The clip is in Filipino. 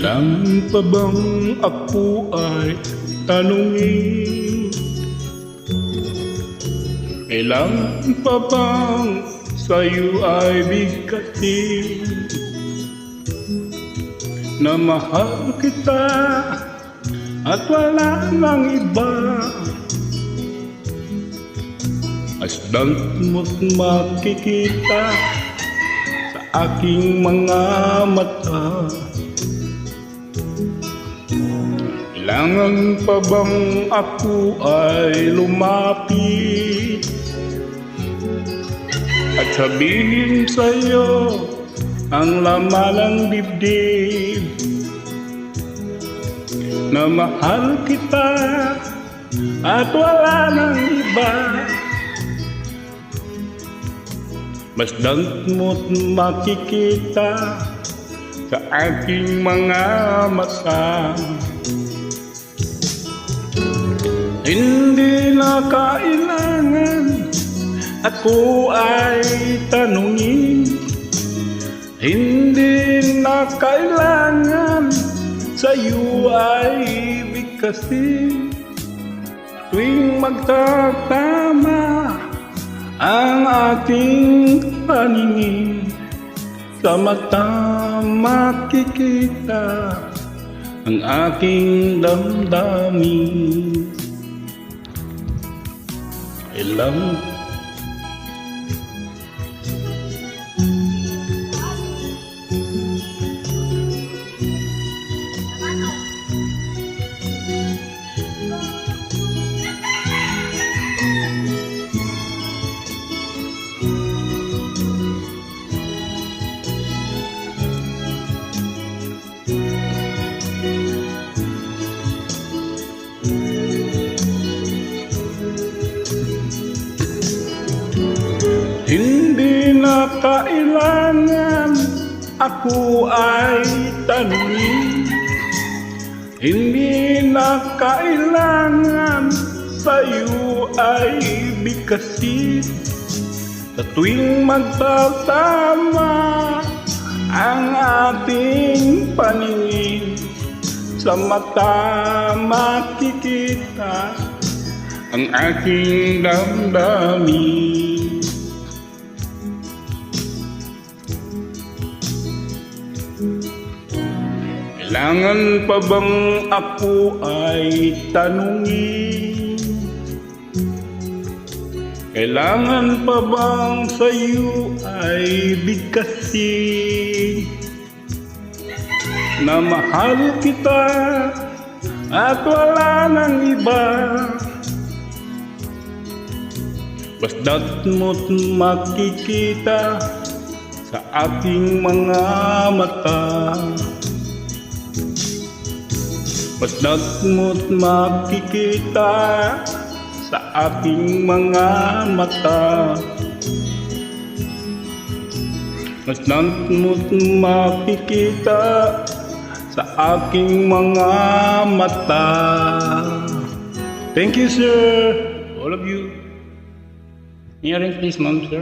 Kailan pa bang ako ay tanungin? Kailan pa bang sa'yo ay bigkatin na mahal kita at wala nang iba? Masdan mo't makikita sa aking mga mata. Kailangan pa bang ako ay lumapit at sabihin sa'yo ang laman ng dibdib na mahal kita at wala nang iba? Masdan mo't makikita sa aking mga mata. Hindi na kailangan ako ay tanungin, hindi na kailangan sa'yo ay bigkasin. Tuwing magtatama ang ating paningin, sa mata makikita ang aking damdamin. Kailan hindi na kailangan ako ay tanungin, hindi na kailangan sa'yo ay bigkasin. Sa tuwing magtatama ang ating paningin, sa mata makikita ang aking damdamin. Kailangan pa bang ako ay tanungin? Kailangan pa bang sa'yo ay bigkasin na mahal kita at wala nang iba? Basta't mo't makikita sa aking mga mata. Basta't mo't makikita sa aking mga mata. Basta't mo't makikita sa aking mga mata. Thank you, sir. All of you. May I ring please, ma'am, sir?